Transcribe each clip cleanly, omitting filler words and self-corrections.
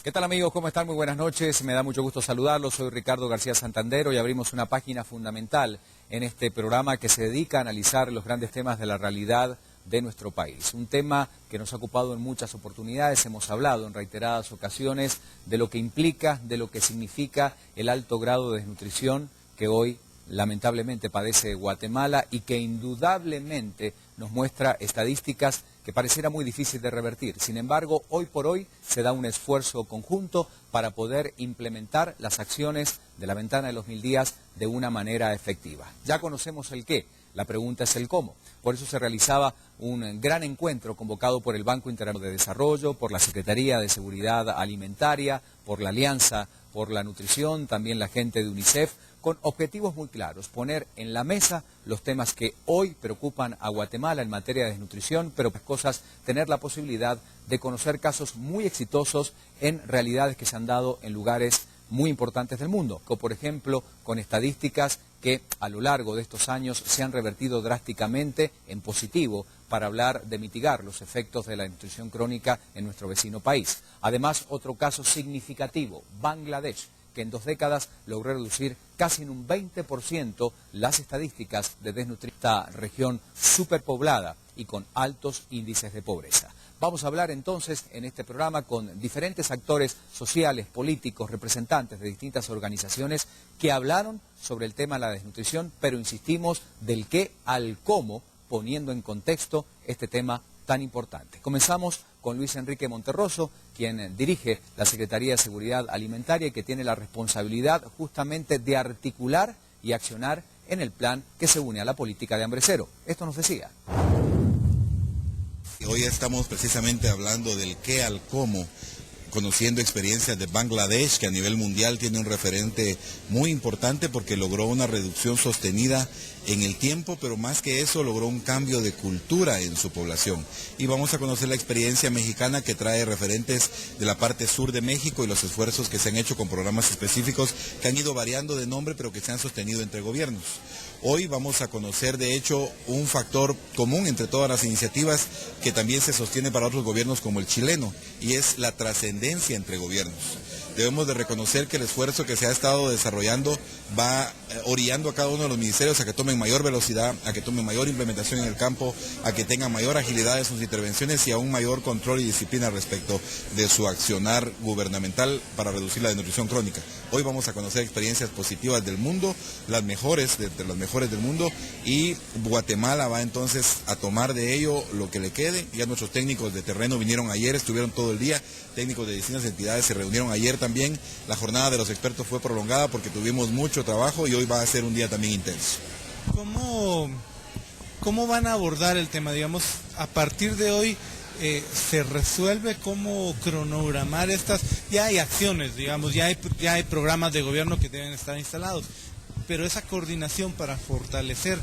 ¿Qué tal amigos? ¿Cómo están? Muy buenas noches. Me da mucho gusto saludarlos. Soy Ricardo García Santander. Hoy abrimos una página fundamental en este programa que se dedica a analizar los grandes temas de la realidad de nuestro país. Un tema que nos ha ocupado en muchas oportunidades. Hemos hablado en reiteradas ocasiones de lo que implica, de lo que significa el alto grado de desnutrición que hoy lamentablemente padece Guatemala y que indudablemente nos muestra estadísticas que pareciera muy difícil de revertir. Sin embargo, hoy por hoy se da un esfuerzo conjunto para poder implementar las acciones de la ventana de los 1000 días de una manera efectiva. Ya conocemos el qué, la pregunta es el cómo. Por eso se realizaba un gran encuentro convocado por el Banco Interamericano de Desarrollo, por la Secretaría de Seguridad Alimentaria, por la Alianza por la Nutrición, también la gente de UNICEF, con objetivos muy claros, poner en la mesa los temas que hoy preocupan a Guatemala en materia de desnutrición, pero cosas, tener la posibilidad de conocer casos muy exitosos en realidades que se han dado en lugares muy importantes del mundo, como por ejemplo con estadísticas que a lo largo de estos años se han revertido drásticamente en positivo para hablar de mitigar los efectos de la desnutrición crónica en nuestro vecino país. Además, otro caso significativo, Bangladesh, que en 2 décadas logró reducir casi en un 20% las estadísticas de desnutrición, esta región superpoblada y con altos índices de pobreza. Vamos a hablar entonces en este programa con diferentes actores sociales, políticos, representantes de distintas organizaciones que hablaron sobre el tema de la desnutrición, pero insistimos del qué al cómo, poniendo en contexto este tema tan importante. Comenzamos con Luis Enrique Monterroso, quien dirige la Secretaría de Seguridad Alimentaria y que tiene la responsabilidad justamente de articular y accionar en el plan que se une a la política de hambre cero. Esto nos decía. Hoy estamos precisamente hablando del qué al cómo, conociendo experiencias de Bangladesh, que a nivel mundial tiene un referente muy importante porque logró una reducción sostenida en el tiempo, pero más que eso logró un cambio de cultura en su población. Y vamos a conocer la experiencia mexicana que trae referentes de la parte sur de México y los esfuerzos que se han hecho con programas específicos que han ido variando de nombre, pero que se han sostenido entre gobiernos. Hoy vamos a conocer, de hecho, un factor común entre todas las iniciativas que también se sostiene para otros gobiernos como el chileno, y es la trascendencia entre gobiernos. Debemos de reconocer que el esfuerzo que se ha estado desarrollando va orillando a cada uno de los ministerios a que tomen mayor velocidad, a que tomen mayor implementación en el campo, a que tengan mayor agilidad en sus intervenciones y a un mayor control y disciplina respecto de su accionar gubernamental para reducir la desnutrición crónica. Hoy vamos a conocer experiencias positivas del mundo, las mejores, entre las mejores del mundo, y Guatemala va entonces a tomar de ello lo que le quede. Ya nuestros técnicos de terreno vinieron ayer, estuvieron todo el día, técnicos de distintas entidades se reunieron ayer también. La jornada de los expertos fue prolongada porque tuvimos mucho trabajo y hoy va a ser un día también intenso. ¿Cómo van a abordar el tema? Digamos, a partir de hoy se resuelve cómo cronogramar estas, ya hay acciones, digamos, ya hay programas de gobierno que deben estar instalados, pero esa coordinación para fortalecer,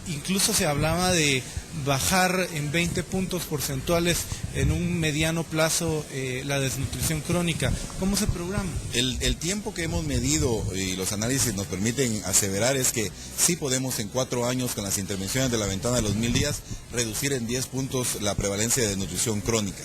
incluso se hablaba de bajar en 20 puntos porcentuales en un mediano plazo la desnutrición crónica. ¿Cómo se programa? El tiempo que hemos medido y los análisis nos permiten aseverar es que sí podemos en 4 años con las intervenciones de la ventana de los 1000 días reducir en 10 puntos la prevalencia de desnutrición crónica.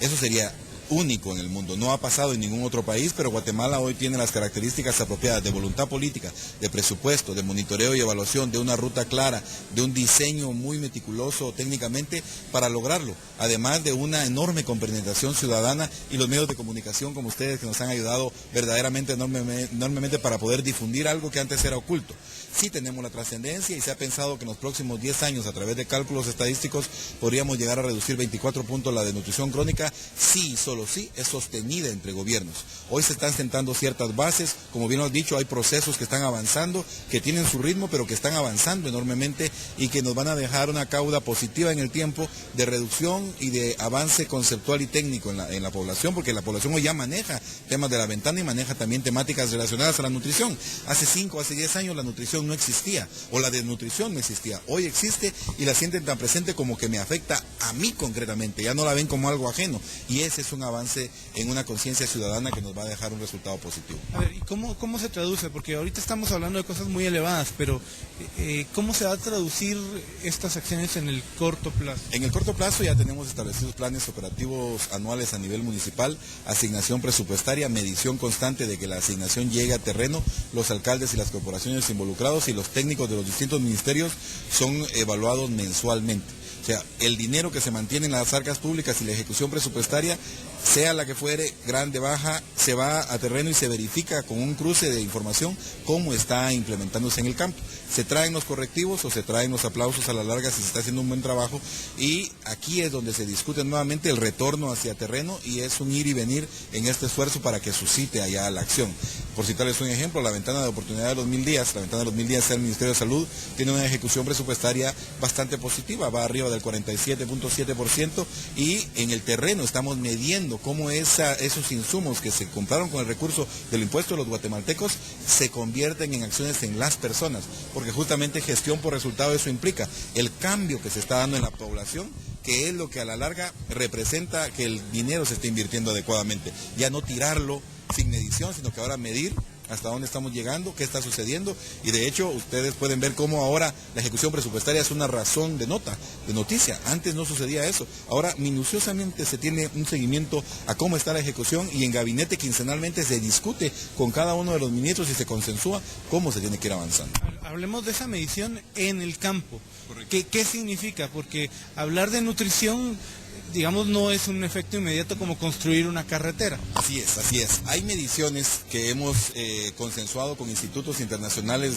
Eso sería único en el mundo, no ha pasado en ningún otro país, pero Guatemala hoy tiene las características apropiadas de voluntad política, de presupuesto, de monitoreo y evaluación, de una ruta clara, de un diseño muy meticuloso técnicamente para lograrlo, además de una enorme compenetración ciudadana y los medios de comunicación como ustedes que nos han ayudado verdaderamente enormemente para poder difundir algo que antes era oculto. Sí tenemos la trascendencia y se ha pensado que en los próximos 10 años, a través de cálculos estadísticos, podríamos llegar a reducir 24 puntos la desnutrición crónica, sí, solo sí, es sostenida entre gobiernos. Hoy se están sentando ciertas bases, como bien lo has dicho, hay procesos que están avanzando, que tienen su ritmo, pero que están avanzando enormemente y que nos van a dejar una cauda positiva en el tiempo de reducción y de avance conceptual y técnico en la población, porque la población hoy ya maneja temas de la ventana y maneja también temáticas relacionadas a la nutrición. Hace 5, hace 10 años la nutrición no existía, o la desnutrición no existía. Hoy existe y la sienten tan presente como que me afecta a mí concretamente, ya no la ven como algo ajeno. Y ese es un avance en una conciencia ciudadana que nos va a dejar un resultado positivo. A ver, ¿y cómo se traduce? Porque ahorita estamos hablando de cosas muy elevadas, pero ¿cómo se va a traducir estas acciones en el corto plazo? En el corto plazo ya tenemos establecidos planes operativos anuales a nivel municipal, asignación presupuestaria, medición constante de que la asignación llegue a terreno, los alcaldes y las corporaciones involucrados y los técnicos de los distintos ministerios son evaluados mensualmente. O sea, el dinero que se mantiene en las arcas públicas y la ejecución presupuestaria, sea la que fuere, grande, baja, se va a terreno y se verifica con un cruce de información cómo está implementándose en el campo. Se traen los correctivos o se traen los aplausos a la larga si se está haciendo un buen trabajo, y aquí es donde se discute nuevamente el retorno hacia terreno, y es un ir y venir en este esfuerzo para que suscite allá la acción. Por citarles un ejemplo, la ventana de oportunidad de los 1000 días, la ventana de los 1000 días del Ministerio de Salud tiene una ejecución presupuestaria bastante positiva, va arriba del 47.7%, y en el terreno estamos midiendo cómo esos insumos que se compraron con el recurso del impuesto de los guatemaltecos se convierten en acciones en las personas, porque justamente gestión por resultado eso implica el cambio que se está dando en la población, que es lo que a la larga representa que el dinero se esté invirtiendo adecuadamente, ya no tirarlo sin medición, sino que ahora medir hasta dónde estamos llegando, qué está sucediendo, y de hecho ustedes pueden ver cómo ahora la ejecución presupuestaria es una razón de noticia. Antes no sucedía eso. Ahora minuciosamente se tiene un seguimiento a cómo está la ejecución, y en gabinete quincenalmente se discute con cada uno de los ministros y se consensúa cómo se tiene que ir avanzando. Hablemos de esa medición en el campo. ¿Qué significa? Porque hablar de nutrición, digamos, no es un efecto inmediato como construir una carretera. Así es, así es. Hay mediciones que hemos consensuado con institutos internacionales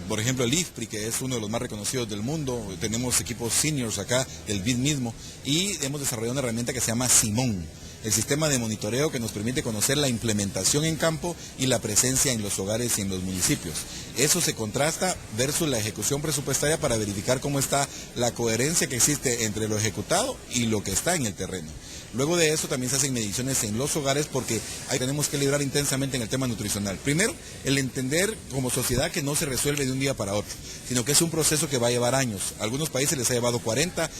por ejemplo, el IFPRI, que es uno de los más reconocidos del mundo. Tenemos equipos seniors acá, del BID mismo, y hemos desarrollado una herramienta que se llama Simón, el sistema de monitoreo que nos permite conocer la implementación en campo y la presencia en los hogares y en los municipios. Eso se contrasta versus la ejecución presupuestaria para verificar cómo está la coherencia que existe entre lo ejecutado y lo que está en el terreno. Luego de eso también se hacen mediciones en los hogares, porque ahí tenemos que liderar intensamente en el tema nutricional. Primero, el entender como sociedad que no se resuelve de un día para otro, sino que es un proceso que va a llevar años. A algunos países les ha llevado 40,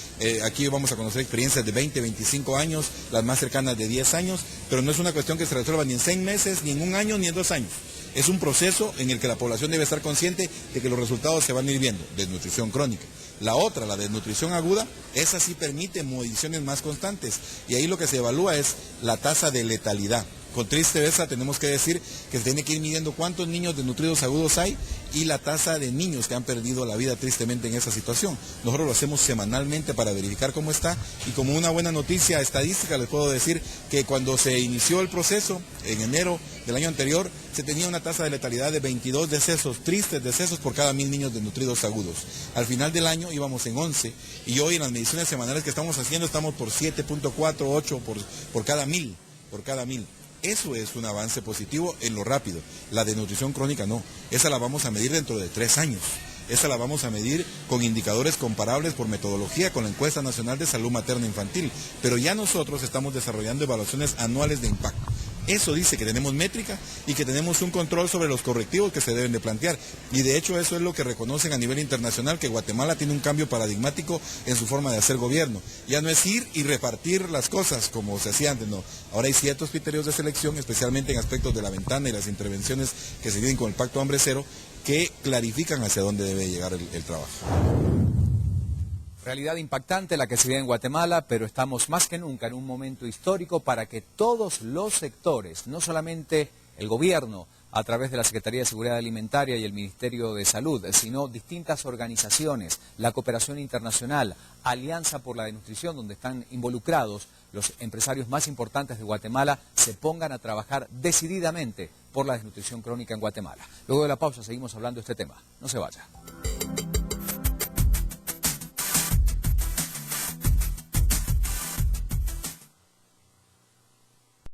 aquí vamos a conocer experiencias de 20, 25 años, las más cercanas de 10 años, pero no es una cuestión que se resuelva ni en 6 meses, ni en 1 año, ni en 2 años. Es un proceso en el que la población debe estar consciente de que los resultados se van a ir viendo. Desnutrición crónica. La otra, la desnutrición aguda, esa sí permite mediciones más constantes, y ahí lo que se evalúa es la tasa de letalidad. Con tristeza tenemos que decir que se tiene que ir midiendo cuántos niños desnutridos agudos hay y la tasa de niños que han perdido la vida tristemente en esa situación. Nosotros lo hacemos semanalmente para verificar cómo está, y como una buena noticia estadística les puedo decir que cuando se inició el proceso, en enero del año anterior, se tenía una tasa de letalidad de 22 decesos, tristes decesos por cada 1000 niños desnutridos agudos. Al final del año íbamos en 11, y hoy en las mediciones semanales que estamos haciendo estamos por 7.48 por cada 1000. Eso es un avance positivo en lo rápido. La desnutrición crónica no. Esa la vamos a medir dentro de 3 años. Esa la vamos a medir con indicadores comparables por metodología con la Encuesta Nacional de Salud Materna Infantil. Pero ya nosotros estamos desarrollando evaluaciones anuales de impacto. Eso dice que tenemos métrica y que tenemos un control sobre los correctivos que se deben de plantear. Y de hecho eso es lo que reconocen a nivel internacional, que Guatemala tiene un cambio paradigmático en su forma de hacer gobierno. Ya no es ir y repartir las cosas como se hacía antes, no. Ahora hay ciertos criterios de selección, especialmente en aspectos de la ventana y las intervenciones que se tienen con el Pacto Hambre Cero, que clarifican hacia dónde debe llegar el trabajo. Realidad impactante la que se vive en Guatemala, pero estamos más que nunca en un momento histórico para que todos los sectores, no solamente el gobierno a través de la Secretaría de Seguridad Alimentaria y el Ministerio de Salud, sino distintas organizaciones, la cooperación internacional, Alianza por la Desnutrición, donde están involucrados los empresarios más importantes de Guatemala, se pongan a trabajar decididamente por la desnutrición crónica en Guatemala. Luego de la pausa seguimos hablando de este tema. No se vaya.